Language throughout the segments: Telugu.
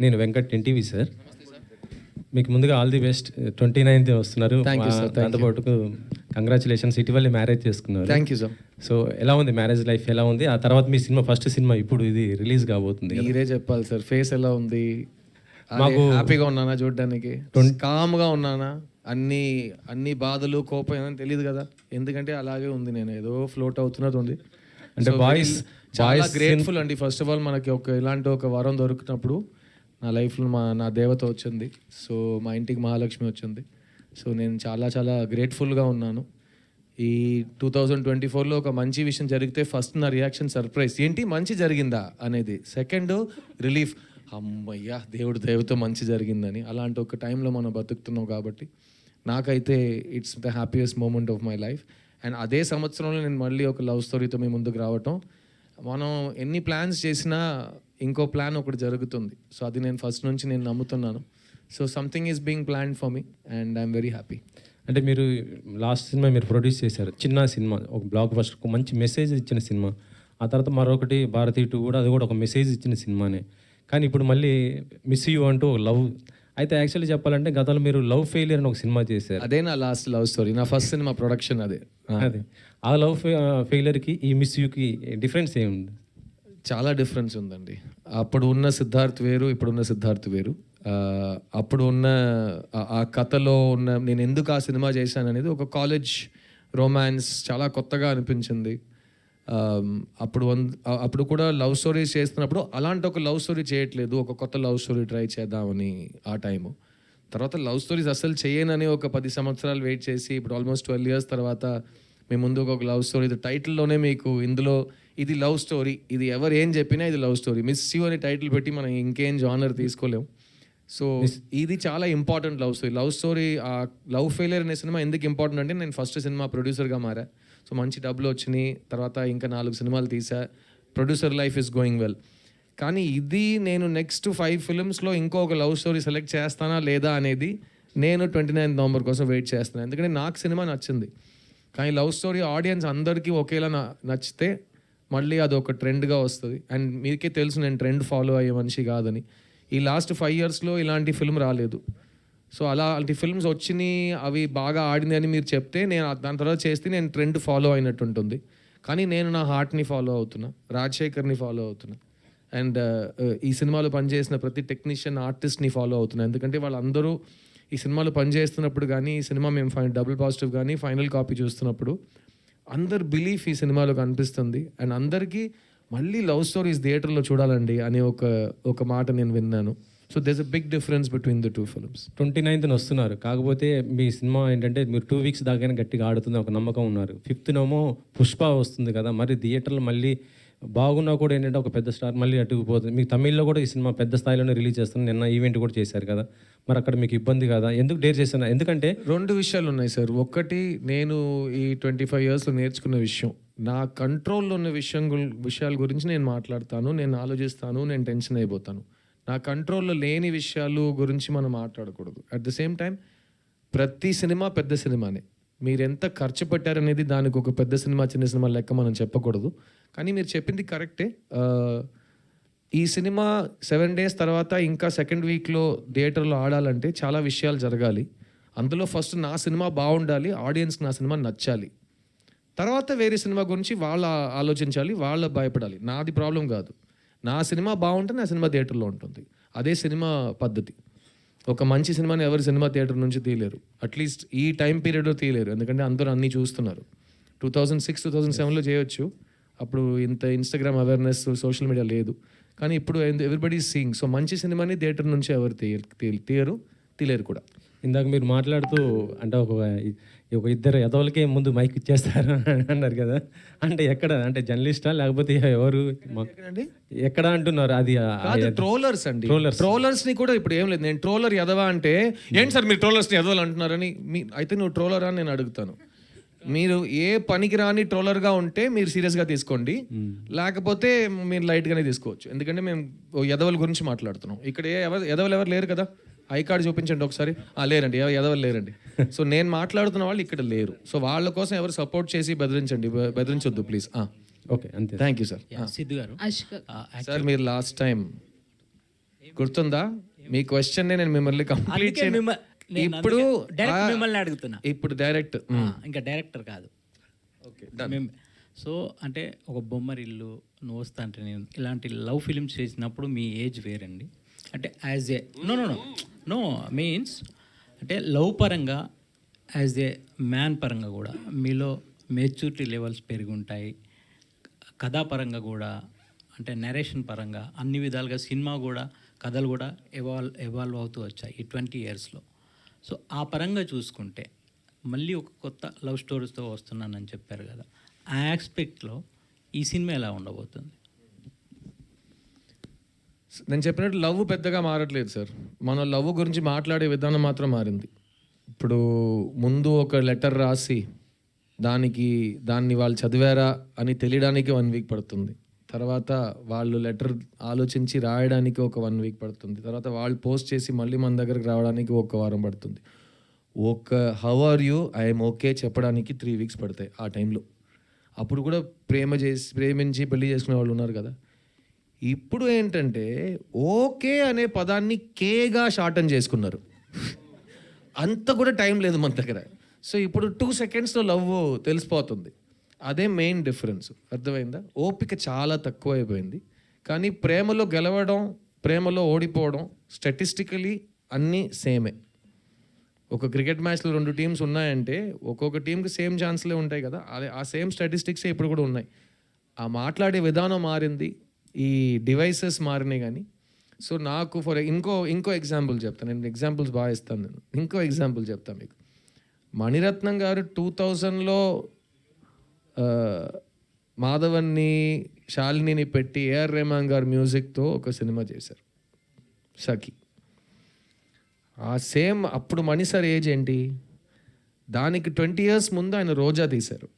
నేను వెంకట్ ఎన్టీవీ సార్. మీకు ముందుగా ఆల్ ది బెస్ట్. 29th వస్తున్నారు. దాంతోపాటు కంగ్రాచులేషన్స్, ఇటీవల మ్యారేజ్ చేసుకున్నారు. Thank you sir. సో ఎలా ఉంది మ్యారేజ్ లైఫ్, ఎలా ఉంది? ఆ తర్వాత మీ సినిమా, ఫస్ట్ సినిమా ఇప్పుడు ఇది రిలీజ్ కాబోతుంది. మీరే చెప్పాలి సార్, ఫేస్ ఎలా ఉంది? మాకు హ్యాపీగా ఉన్నానా చూడడానికి, కామ్గా ఉన్నానా, అన్ని బాధలు కోపం ఏమని తెలియదు కదా, ఎందుకంటే అలాగే ఉంది, నేను ఏదో ఫ్లోట్ అవుతున్నది ఉంది. అంటే బాయ్స్ చాలా గ్రేట్ఫుల్ అండి. ఫస్ట్ ఆఫ్ ఆల్ మనకి ఇలాంటి ఒక వరం దొరికినప్పుడు నా లైఫ్లో నా దేవత వచ్చింది. సో మా ఇంటికి మహాలక్ష్మి వచ్చింది. సో నేను చాలా గ్రేట్ఫుల్గా ఉన్నాను. ఈ 2024లో ఒక మంచి విషయం జరిగితే ఫస్ట్ నా రియాక్షన్ సర్ప్రైజ్, ఏంటి మంచి జరిగిందా అనేది. సెకండ్ రిలీఫ్, అమ్మయ్యా దేవుడు దయతో మంచి జరిగిందని. అలాంటి ఒక టైంలో మనం బతుకుతున్నాం కాబట్టి నాకైతే it's the happiest moment of my life. And అదే సంవత్సరంలో నేను మళ్ళీ ఒక లవ్ స్టోరీతో మీ ముందుకు రావటం. మనం ఎన్ని ప్లాన్స్ చేసినా ఇంకో ప్లాన్ ఒకటి జరుగుతుంది. సో అది నేను ఫస్ట్ నుంచి నేను నమ్ముతున్నాను. So something is being planned for me and I'm very happy. అంటే మీరు లాస్ట్ సినిమా మీరు ప్రొడ్యూస్ చేశారు, చిన్న సినిమా, ఒక బ్లాక్ బస్టర్, ఒక మంచి మెసేజ్ ఇచ్చిన సినిమా. ఆ తర్వాత మరొకటి భారతీ 2 కూడా, అది కూడా ఒక మెసేజ్ ఇచ్చిన సినిమానే. కానీ ఇప్పుడు మళ్ళీ మిస్ యూ అంటూ ఒక లవ్. అయితే యాక్చువల్లీ చెప్పాలంటే గతంలో మీరు లవ్ ఫెయిలియర్ అని ఒక సినిమా చేశారు. అదే నా లాస్ట్ లవ్ స్టోరీ, నా ఫస్ట్ సినిమా ప్రొడక్షన్ అదే. ఆ లవ్ ఫెయిలియర్కి ఈ మిస్ యూకి డిఫరెన్స్ ఏముంది? చాలా డిఫరెన్స్ ఉందండి. అప్పుడు ఉన్న సిద్ధార్థ్ వేరు, ఇప్పుడున్న సిద్ధార్థ్ వేరు. అప్పుడు ఉన్న ఆ కథలో ఉన్న నేను ఎందుకు ఆ సినిమా చేశాను అనేది ఒక కాలేజ్ రొమాన్స్, చాలా కొత్తగా అనిపించింది. అప్పుడు కూడా లవ్ స్టోరీస్ చేస్తున్నప్పుడు అలాంటి ఒక లవ్ స్టోరీ చేయట్లేదు, ఒక కొత్త లవ్ స్టోరీ ట్రై చేద్దామని ఆ టైము. తర్వాత లవ్ స్టోరీస్ అసలు చేయనని ఒక 10 సంవత్సరాలు వెయిట్ చేసి ఇప్పుడు ఆల్మోస్ట్ 12 years తర్వాత మేము ముందు ఒక లవ్ స్టోరీ, టైటిల్లోనే మీకు ఇందులో ఇది లవ్ స్టోరీ, ఇది ఎవరు ఏం చెప్పినా ఇది లవ్ స్టోరీ. మిస్ యూ అని టైటిల్ పెట్టి మనం ఇంకేం జానర్ తీసుకోలేము. సో ఇది చాలా ఇంపార్టెంట్ లవ్ స్టోరీ. ఆ లవ్ ఫెయిలియర్ అనే సినిమా ఎందుకు ఇంపార్టెంట్ అంటే నేను ఫస్ట్ సినిమా ప్రొడ్యూసర్గా మారా. సో మంచి డబ్బులు వచ్చినాయి, తర్వాత ఇంకా 4 సినిమాలు తీసా, producer life is going well. కానీ ఇది నేను నెక్స్ట్ 5 filmsలో ఇంకొక లవ్ స్టోరీ సెలెక్ట్ చేస్తానా లేదా అనేది నేను 29th November కోసం వెయిట్ చేస్తున్నాను. ఎందుకంటే నాకు సినిమా నచ్చింది, కానీ లవ్ స్టోరీ ఆడియన్స్ అందరికీ ఒకేలా నచ్చితే మళ్ళీ అది ఒక ట్రెండ్గా వస్తుంది. అండ్ మీకే తెలుసు నేను ట్రెండ్ ఫాలో అయ్యే మనిషి కాదని. ఈ లాస్ట్ 5 yearsలో ఇలాంటి ఫిల్మ్ రాలేదు. సో అలాంటి ఫిల్మ్స్ వచ్చినాయి, అవి బాగా ఆడింది అని మీరు చెప్తే నేను దాని తర్వాత చేస్తే నేను ట్రెండ్ ఫాలో అయినట్టు ఉంటుంది. కానీ నేను నా హార్ట్ని ఫాలో అవుతున్నా, రాజశేఖర్ని ఫాలో అవుతున్నా, అండ్ ఈ సినిమాలో పనిచేసిన ప్రతి టెక్నీషియన్, ఆర్టిస్ట్ని ఫాలో అవుతున్నా. ఎందుకంటే వాళ్ళందరూ ఈ సినిమాలో పనిచేస్తున్నప్పుడు కానీ, ఈ సినిమా మేము డబుల్ పాజిటివ్ కానీ ఫైనల్ కాపీ చూస్తున్నప్పుడు అందరు బిలీఫ్ ఈ సినిమాలో కనిపిస్తుంది. అండ్ అందరికీ మళ్ళీ లవ్ స్టోరీస్ థియేటర్లో చూడాలండి అనే ఒక మాట నేను విన్నాను. So there's a big difference between the 2 films. 29th వస్తున్నారు, కాకపోతే మీ సినిమా ఏంటంటే మీరు 2 weeks దాకా గట్టిగా ఆడుతుంది ఒక నమ్మకం ఉన్నారు. 5th పుష్ప వస్తుంది కదా, మరి థియేటర్లో మళ్ళీ బాగున్నా కూడా ఏంటంటే ఒక పెద్ద స్టార్ మళ్ళీ అటుకుపోతుంది. మీకు తమిళ్లో కూడా ఈ సినిమా పెద్ద స్థాయిలోనే రిలీజ్ చేస్తుంది, నిన్న ఈవెంట్ కూడా చేశారు కదా, మరి అక్కడ మీకు ఇబ్బంది కదా, ఎందుకు డేర్ చేశాను? ఎందుకంటే 2 విషయాలు ఉన్నాయి సార్. ఒకటి, నేను ఈ 25 yearsలో నేర్చుకున్న విషయం, నా కంట్రోల్లో ఉన్న విషయాల గురించి నేను మాట్లాడతాను, నేను ఆలోచిస్తాను, నేను టెన్షన్ అయిపోతాను. నా కంట్రోల్లో లేని విషయాలు గురించి మనం మాట్లాడకూడదు. అట్ ద సేమ్ టైం ప్రతి సినిమా పెద్ద సినిమానే. మీరు ఎంత ఖర్చు పెట్టారనేది దానికి ఒక పెద్ద సినిమా చిన్న సినిమా లెక్క మనం చెప్పకూడదు. కానీ మీరు చెప్పింది కరెక్టే. ఈ సినిమా 7 days తర్వాత ఇంకా 2nd weekలో థియేటర్లో ఆడాలంటే చాలా విషయాలు జరగాలి. అందులో ఫస్ట్ నా సినిమా బాగుండాలి, ఆడియన్స్కి నా సినిమా నచ్చాలి. తర్వాత వేరే సినిమా గురించి వాళ్ళు ఆలోచించాలి, వాళ్ళు భయపడాలి. నాది ప్రాబ్లం కాదు. నా సినిమా బాగుంటే నా సినిమా థియేటర్లో ఉంటుంది. అదే సినిమా పద్ధతి. ఒక మంచి సినిమాని ఎవరు సినిమా థియేటర్ నుంచి తీయలేరు, అట్లీస్ట్ ఈ టైం పీరియడ్లో తీయలేరు. ఎందుకంటే అందరూ అన్నీ చూస్తున్నారు. 2006, 2007లో చేయొచ్చు, అప్పుడు ఇంత ఇన్స్టాగ్రామ్ అవేర్నెస్, సోషల్ మీడియా లేదు. కానీ ఇప్పుడు ఎవ్రీబడీ సీయింగ్. సో మంచి సినిమాని థియేటర్ నుంచి ఎవరు తీయలేరు కూడా. ఇందాక మీరు మాట్లాడుతూ అంటే ఒక ఇద్దరు ఎదవలకే ముందు మైక్ ఇచ్చేస్తారు అన్నారు కదా, అంటే ఎక్కడ, అంటే జర్నలిస్టా లేకపోతే ఎవరు ఎక్కడ అంటున్నారు? అది ట్రోలర్స్ అండి. ట్రోలర్స్ ని కూడా ఇప్పుడు ఏం లేదు, నేను ట్రోలర్ ఎదవా అంటే ఏంటి సార్ మీరు ట్రోలర్స్ ని ఎదవలు అంటున్నారని, అయితే నువ్వు ట్రోలర్ అని నేను అడుగుతాను. మీరు ఏ పనికిరాని ట్రోలర్గా ఉంటే మీరు సీరియస్గా తీసుకోండి, లేకపోతే మీరు లైట్గానే తీసుకోవచ్చు. ఎందుకంటే మేము ఎదవల గురించి మాట్లాడుతున్నాం. ఇక్కడ ఎదవలు ఎవరు లేరు కదా, ఐ కార్డ్ చూపించండి ఒకసారి. లేరండి, ఎదవలు లేరండి. సో నేను మాట్లాడుతున్న వాళ్ళు ఇక్కడ లేరు. సో వాళ్ళ కోసం ఎవరు సపోర్ట్ చేసి బెదిరించొద్దు ప్లీజ్. ఓకే, అంతే. Thank you sir. సిద్ధు గారు, సార్ మీరు లాస్ట్ టైం గుర్తుందా? మీ క్వశ్చన్ నేను మిమ్మల్ని కంప్లీట్ ఇప్పుడు డైరెక్ట్ మిమ్మల్ని అడుగుతున్నా. ఇప్పుడు డైరెక్ట్ ఇంకా డైరెక్టర్ కాదు. ఓకే. సో అంటే ఒక బొమ్మరిల్లు, నువ్వు వస్తా అంటే నేను, ఇలాంటి లవ్ ఫిలిమ్స్ చేసినప్పుడు మీ ఏజ్ వేరండి. అంటే యాజ్ ఏ నో మీన్స్ అంటే లవ్ పరంగా, యాజ్ ఏ మ్యాన్ పరంగా కూడా మీలో మెచ్యూరిటీ లెవెల్స్ పెరిగి ఉంటాయి. కథాపరంగా కూడా, అంటే నరేషన్ పరంగా, అన్ని విధాలుగా సినిమా కూడా, కథలు కూడా ఎవాల్వ్ అవుతూ వచ్చాయి ఈ 20 yearsలో. సో ఆ పరంగా చూసుకుంటే మళ్ళీ ఒక కొత్త లవ్ స్టోరీస్తో వస్తున్నానని చెప్పారు కదా, ఆ ఆస్పెక్ట్లో ఈ సినిమా ఎలా ఉండబోతుంది? నేను చెప్పినట్టు లవ్ పెద్దగా మారట్లేదు సార్. మన లవ్ గురించి మాట్లాడే విధానం మాత్రం మారింది. ఇప్పుడు ముందు ఒక లెటర్ రాసి దాన్ని వాళ్ళు చదివారా అని తెలియడానికి 1 week పడుతుంది. తర్వాత వాళ్ళు లెటర్ ఆలోచించి రాయడానికి ఒక 1 week పడుతుంది. తర్వాత వాళ్ళు పోస్ట్ చేసి మళ్ళీ మన దగ్గరకు రావడానికి 1 వారం పడుతుంది. How are you, I'm okay చెప్పడానికి 3 weeks పడతాయి ఆ టైంలో. అప్పుడు కూడా ప్రేమించి పెళ్లి చేసుకునే వాళ్ళు ఉన్నారు కదా. ఇప్పుడు ఏంటంటే ఓకే అనే పదాన్ని కేగా షార్టన్ చేసుకున్నారు. అంత కూడా టైం లేదు మన దగ్గర. సో ఇప్పుడు 2 secondsలో లవ్ తెలిసిపోతుంది. అదే మెయిన్ డిఫరెన్స్. అర్థమైందా? ఓపిక చాలా తక్కువ అయిపోయింది. కానీ ప్రేమలో గెలవడం, ప్రేమలో ఓడిపోవడం స్టాటిస్టికలీ అన్నీ సేమే. ఒక క్రికెట్ మ్యాచ్లో 2 teams ఉన్నాయంటే ఒక్కొక్క టీంకి సేమ్ ఛాన్స్లే ఉంటాయి కదా. అదే ఆ సేమ్ స్టాటిస్టిక్సే ఇప్పుడు కూడా ఉన్నాయి. ఆ మాట్లాడే విధానం మారింది, ఈ డివైసెస్ మారినాయి. కానీ సో నాకు ఇంకో ఎగ్జాంపుల్ చెప్తాను. నేను ఎగ్జాంపుల్స్ బాగా ఇస్తాను. ఇంకో ఎగ్జాంపుల్ చెప్తాను మీకు. మణిరత్నం గారు 2000లో మాధవన్ని, శాలినిని పెట్టి ఏఆర్ రెహమాన్ గారు మ్యూజిక్తో ఒక సినిమా చేశారు, సఖి. ఆ సేమ్ అప్పుడు మణి సార్ ఏజ్ ఏంటి? దానికి 20 years ముందు ఆయన రోజా తీశారు.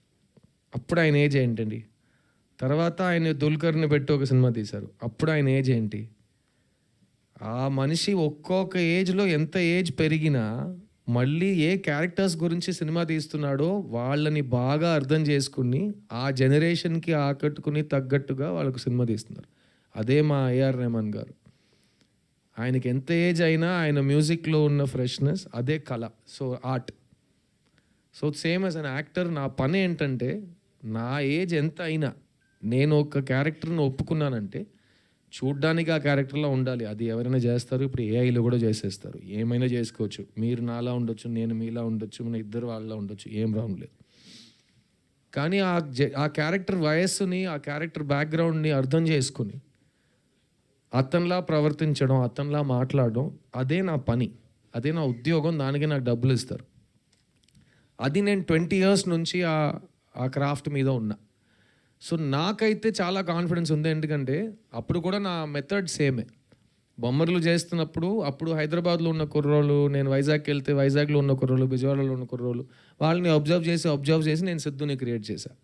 అప్పుడు ఆయన ఏజ్ ఏంటండి? తర్వాత ఆయన దుల్కర్ని పెట్టి ఒక సినిమా తీశారు. అప్పుడు ఆయన ఏజ్ ఏంటి? ఆ మనిషి ఒక్కొక్క ఏజ్లో ఎంత ఏజ్ పెరిగినా మళ్ళీ ఏ క్యారెక్టర్స్ గురించి సినిమా తీస్తున్నాడో వాళ్ళని బాగా అర్థం చేసుకుని ఆ జనరేషన్కి ఆకట్టుకుని తగ్గట్టుగా వాళ్ళకు సినిమా తీస్తున్నారు. అదే మా ఏఆర్ రెహమాన్ గారు. ఆయనకి ఎంత ఏజ్ అయినా ఆయన మ్యూజిక్లో ఉన్న ఫ్రెష్నెస్ అదే కళ. So art. So same as an actor నా పని ఏంటంటే నా ఏజ్ ఎంత అయినా నేను ఒక క్యారెక్టర్ని ఒప్పుకున్నానంటే చూడ్డానికి ఆ క్యారెక్టర్లో ఉండాలి. అది ఎవరైనా చేస్తారు. ఇప్పుడు ఏఐలో కూడా చేసేస్తారు. ఏమైనా చేసుకోవచ్చు. మీరు నాలా ఉండొచ్చు, నేను మీలా ఉండొచ్చు, మన ఇద్దరు వాళ్ళలా ఉండొచ్చు. ఏం రాంగ్ లేదు. కానీ ఆ క్యారెక్టర్ వయస్సుని, ఆ క్యారెక్టర్ బ్యాక్గ్రౌండ్ని అర్థం చేసుకుని అతనిలా ప్రవర్తించడం, అతనిలా మాట్లాడడం అదే నా పని, అదే నా ఉద్యోగం. దానికి నాకు డబ్బులు ఇస్తారు. అది నేను 20 years నుంచి ఆ క్రాఫ్ట్ మీద ఉన్నా. సో నాకైతే చాలా కాన్ఫిడెన్స్ ఉంది. ఎందుకంటే అప్పుడు కూడా నా మెథడ్ సేమే. బొమ్మర్లు చేస్తున్నప్పుడు అప్పుడు హైదరాబాద్లో ఉన్న కుర్రోళ్ళు, నేను వైజాగ్కి వెళ్తే వైజాగ్లో ఉన్న కుర్రోళ్ళు, విజయవాడలో ఉన్న కుర్రోళ్ళు, వాళ్ళని అబ్జర్వ్ చేసి నేను సిద్ధుని క్రియేట్ చేశాను.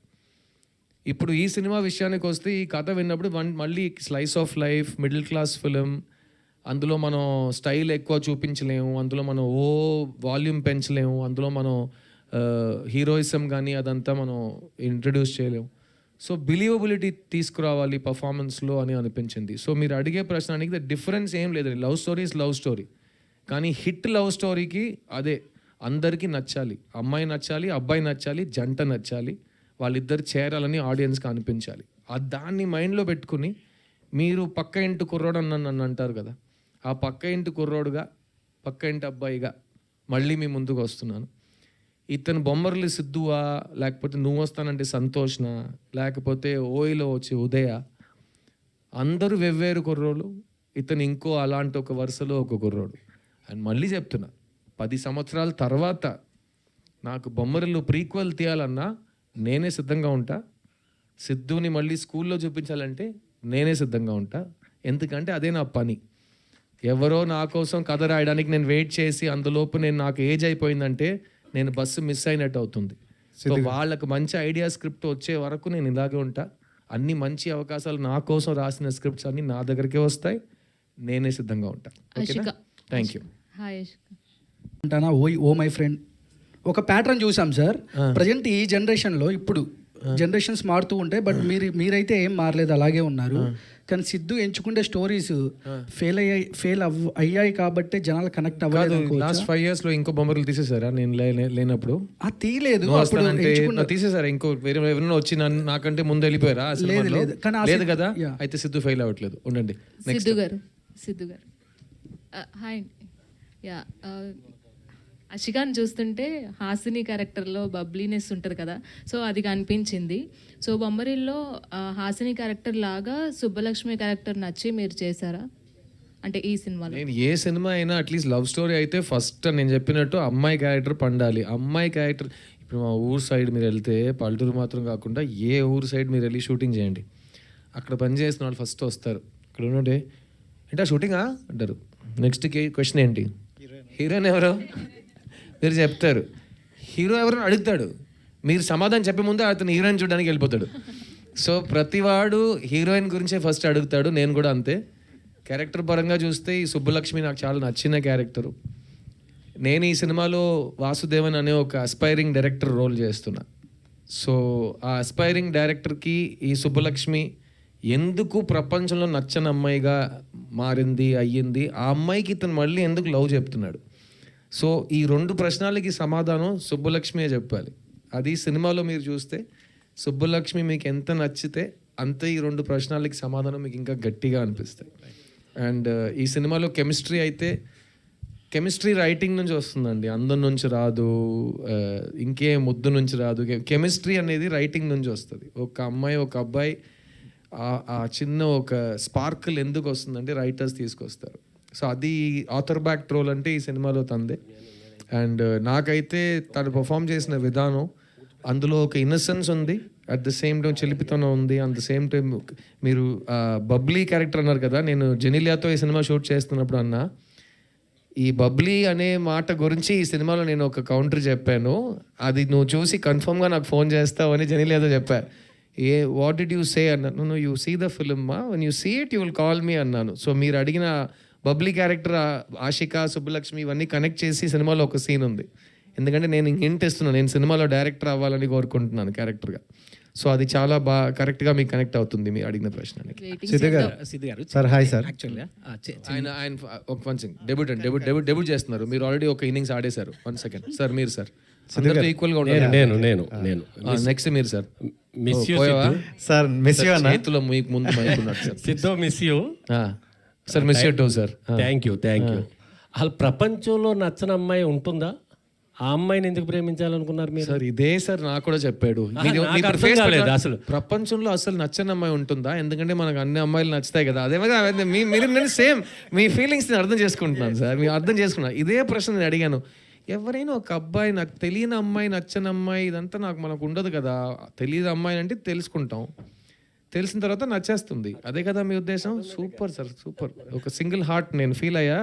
ఇప్పుడు ఈ సినిమా విషయానికి వస్తే ఈ కథ విన్నప్పుడు మళ్ళీ slice of life, middle class film, అందులో మనం స్టైల్ ఎక్కువ చూపించలేము, అందులో మనం వాల్యూమ్ పెంచలేము, అందులో మనం హీరోయిజం కానీ అదంతా మనం ఇంట్రడ్యూస్ చేయలేము. సో బిలీవబిలిటీ తీసుకురావాలి పర్ఫార్మెన్స్లో అని అనిపించింది. సో మీరు అడిగే ప్రశ్నకి డిఫరెన్స్ ఏం లేదు. Love story is love story. కానీ హిట్ లవ్ స్టోరీకి అదే అందరికీ నచ్చాలి. అమ్మాయి నచ్చాలి, అబ్బాయి నచ్చాలి, జంట నచ్చాలి, వాళ్ళిద్దరు చేరాలని ఆడియన్స్కి అనిపించాలి. దాన్ని మైండ్లో పెట్టుకుని మీరు పక్క ఇంటి కుర్రోడు నన్ను అంటారు కదా, ఆ పక్క ఇంటి కుర్రోడుగా, పక్క ఇంటి అబ్బాయిగా మళ్ళీ మీ ముందుకు వస్తున్నాను. ఇతను బొమ్మర్లు సిద్ధువా, లేకపోతే నువ్వు వస్తానంటే సంతోష్నా, లేకపోతే ఓయిలో వచ్చి ఉదయ, అందరూ వెవ్వేరు కుర్రోళ్ళు. ఇతను ఇంకో అలాంటి ఒక వరుసలో ఒక కుర్రోడు. అండ్ మళ్ళీ చెప్తున్నా, 10 సంవత్సరాల తర్వాత నాకు బొమ్మరిల్లు ప్రీక్వెల్ తీయాలన్నా నేనే సిద్ధంగా ఉంటా. సిద్ధుని మళ్ళీ స్కూల్లో చూపించాలంటే నేనే సిద్ధంగా ఉంటా. ఎందుకంటే అదే నా పని. ఎవరో నా కోసం కథ రాయడానికి నేను వెయిట్ చేసి అందులోపు నాకు ఏజ్ అయిపోయిందంటే నేను బస్సు మిస్ అయినట్టు అవుతుంది. సో వాళ్ళకు మంచి ఐడియా స్క్రిప్ట్ వచ్చే వరకు నేను ఇలాగే ఉంటా. అన్ని మంచి అవకాశాలు నా కోసం రాసిన స్క్రిప్ట్స్ అన్ని నా దగ్గరికే వస్తాయి. నేనే సిద్ధంగా ఉంటా. ఓకేనా? Thank you. అంటానా ఓ మై ఫ్రెండ్ ఒక ప్యాటర్న్ చూసాం సార్. ప్రజెంట్ ఈ జనరేషన్లో ఇప్పుడు జనరేషన్స్ మారుతూ ఉంటాయి, బట్ మీరైతే ఏం మారలేదు, అలాగే ఉన్నారు. కానీ సిద్ధు ఎంచుకుంటే స్టోరీస్ ఫెయిల్ అయ్యాయి కాబట్టి జనాలు కనెక్ట్ అవ్వలేదు లాస్ట్ 5 years లో ఇంకో బొమ్మలు తీసేసారా నేను లేనప్పుడు తీయలేదు నువ్వు అప్పుడు వస్తానంటే ఎంచుకున్న- తీసేసారా ఇంకో వేరే ఎవరైనా వచ్చి నాకంటే ముందు వెళ్ళిపోయారా ఆ సినిమాలో? లేదు. కానీ ఆ లేదు కదా yeah. అయితే సిద్ధు ఫెయిల్ అవ్వట్లేదు ఉండండి సిద్ధు గారు హాయ్ యా అషికాన్ చూస్తుంటే హాసిని క్యారెక్టర్లో బబ్లీనెస్ ఉంటుంది కదా, సో అది కనిపించింది. సో బొమ్మరిల్లో హాసిని క్యారెక్టర్ లాగా సుబ్బలక్ష్మి క్యారెక్టర్ నచ్చి మీరు చేశారా అంటే ఈ సినిమాలో? నేను ఏ సినిమా అయినా అట్లీస్ట్ లవ్ స్టోరీ అయితే ఫస్ట్ నేను చెప్పినట్టు అమ్మాయి క్యారెక్టర్ పండాలి. అమ్మాయి క్యారెక్టర్ ఇప్పుడు మా ఊరు సైడ్ మీరు వెళ్తే పల్లెటూరు మాత్రం కాకుండా ఏ ఊరు సైడ్ మీరు వెళ్ళి షూటింగ్ చేయండి, అక్కడ పని చేసిన వాళ్ళు ఫస్ట్ వస్తారు. ఇక్కడ ఉండే ఏంటా షూటింగా అంటారు. నెక్స్ట్ క్వశ్చన్ ఏంటి, హీరోయిన్ ఎవరు మీరు చెప్తారు, హీరో ఎవరు అడుగుతాడు, మీరు సమాధానం చెప్పే ముందే అతను హీరోయిన్ చూడడానికి వెళ్ళిపోతాడు. సో ప్రతివాడు హీరోయిన్ గురించే ఫస్ట్ అడుగుతాడు. నేను కూడా అంతే. క్యారెక్టర్ పరంగా చూస్తే ఈ సుబ్బలక్ష్మి నాకు చాలా నచ్చిన క్యారెక్టరు. నేను ఈ సినిమాలో వాసుదేవన్ అనే ఒక అస్పైరింగ్ డైరెక్టర్ రోల్ చేస్తున్నా. సో ఆ అస్పైరింగ్ డైరెక్టర్కి ఈ సుబ్బలక్ష్మి ఎందుకు ప్రపంచంలో నచ్చని అమ్మాయిగా మారింది అయ్యింది, ఆ అమ్మాయికి ఇతను మళ్ళీ ఎందుకు లవ్ చెప్తున్నాడు. సో ఈ 2 ప్రశ్నలకి సమాధానం సుబ్బలక్ష్మియే చెప్పాలి. అది సినిమాలో మీరు చూస్తే సుబ్బలక్ష్మి మీకు ఎంత నచ్చితే అంత ఈ 2 ప్రశ్నలకి సమాధానం మీకు ఇంకా గట్టిగా అనిపిస్తాయి. అండ్ ఈ సినిమాలో కెమిస్ట్రీ అయితే కెమిస్ట్రీ రైటింగ్ నుంచి వస్తుందండి, అందం నుంచి రాదు, ఇంకే ముద్దు నుంచి రాదు. కెమిస్ట్రీ అనేది రైటింగ్ నుంచి వస్తుంది. ఒక అమ్మాయి ఒక అబ్బాయి ఆ చిన్న ఒక స్పార్కిల్ ఎందుకు వస్తుందంటే రైటర్స్ తీసుకొస్తారు. సో అది ఆథర్ బ్యాక్ రోల్ అంటే ఈ సినిమాలో తందే. అండ్ నాకైతే తను పర్ఫామ్ చేసిన విధానం, అందులో ఒక ఇన్నసెన్స్ ఉంది, అట్ ద సేమ్ టైం చిలిపితనం ఉంది, అట్ ద సేమ్ టైం మీరు బబ్లీ క్యారెక్టర్ అన్నారు కదా, నేను జెనీలియాతో ఈ సినిమా షూట్ చేస్తున్నప్పుడు అన్నా ఈ బబ్లీ అనే మాట గురించి ఈ సినిమాలో నేను ఒక కౌంటర్ చెప్పాను, అది నువ్వు చూసి కన్ఫర్మ్గా నాకు ఫోన్ చేస్తావు అని జెనీలియాతో చెప్పా. వాట్ డిడ్ యూ సే అన్నాను. నువ్వు you see the film one you see it you will call me అన్నాను. సో మీరు అడిగిన బబ్లీ క్యారెక్టర్ ఆషిక సుబ్బలక్ష్మి ఇవన్నీ కనెక్ట్ చేసి సినిమాలో ఒక సీన్ ఉంది. ఎందుకంటే నేను హింట్ ఇస్తున్నాను, నేను సినిమాలో డైరెక్టర్ అవ్వాలని కోరుకుంటున్నాను క్యారెక్టర్గా. సో అది చాలా బాగా కరెక్ట్గా మీకు కనెక్ట్ అవుతుంది మీరు అడిగిన ప్రశ్నకి. సిద్ధు గారు సార్ హాయ్ సార్. ఆయన ఒక 1 సెకండ్ డెబ్యూట్ చేస్తున్నారు. మీరు ఆల్రెడీ ఒక ఇన్నింగ్స్ ఆడేశారు. 1 సెకండ్ సార్, మీరు సార్ అందరితో ఈక్వల్గా ఉండాలి. నేను నెక్స్ట్ మీరు sir miss you sir miss you అన్న. చేతిలో మీకు ముందు మైక్ ఉన్నాడు సార్. సిద్ధో miss you. Sir miss you too sir. Thank you. అసలు ప్రపంచంలో నచ్చని అమ్మాయి ఉంటుందా? ఆ అమ్మాయిని ఎందుకు ప్రేమించాలనుకున్నారు మీరు? సార్ ఇదే సార్ నాకు కూడా చెప్పాడు. నాకు అర్థం కాలేదు అసలు. ప్రపంచంలో అసలు నచ్చని అమ్మాయి ఉంటుందా? ఎందుకంటే మనకు అన్ని అమ్మాయిలు నచ్చుతాయి కదా. అదే మీరు సేమ్ మీ ఫీలింగ్స్ నేను అర్థం చేసుకుంటున్నాను సార్, మీరు అర్థం చేసుకున్నాను. ఇదే ప్రశ్న నేను అడిగాను. ఎవరైనా ఒక అబ్బాయి, నాకు తెలియని అమ్మాయి నచ్చని అమ్మాయి ఇదంతా మనకు ఉండదు కదా. తెలియని అమ్మాయి అంటే తెలుసుకుంటాం, తెలిసిన తర్వాత నచ్చేస్తుంది. అదే కదా మీ ఉద్దేశం? Super sir, super. ఒక సింగిల్ హార్ట్ నేను ఫీల్ అయ్యా,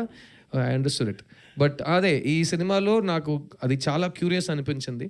ఐ అండర్స్టూడ్ ఇట్. బట్ అదే ఈ సినిమాలో నాకు అది చాలా క్యూరియస్ అనిపించింది.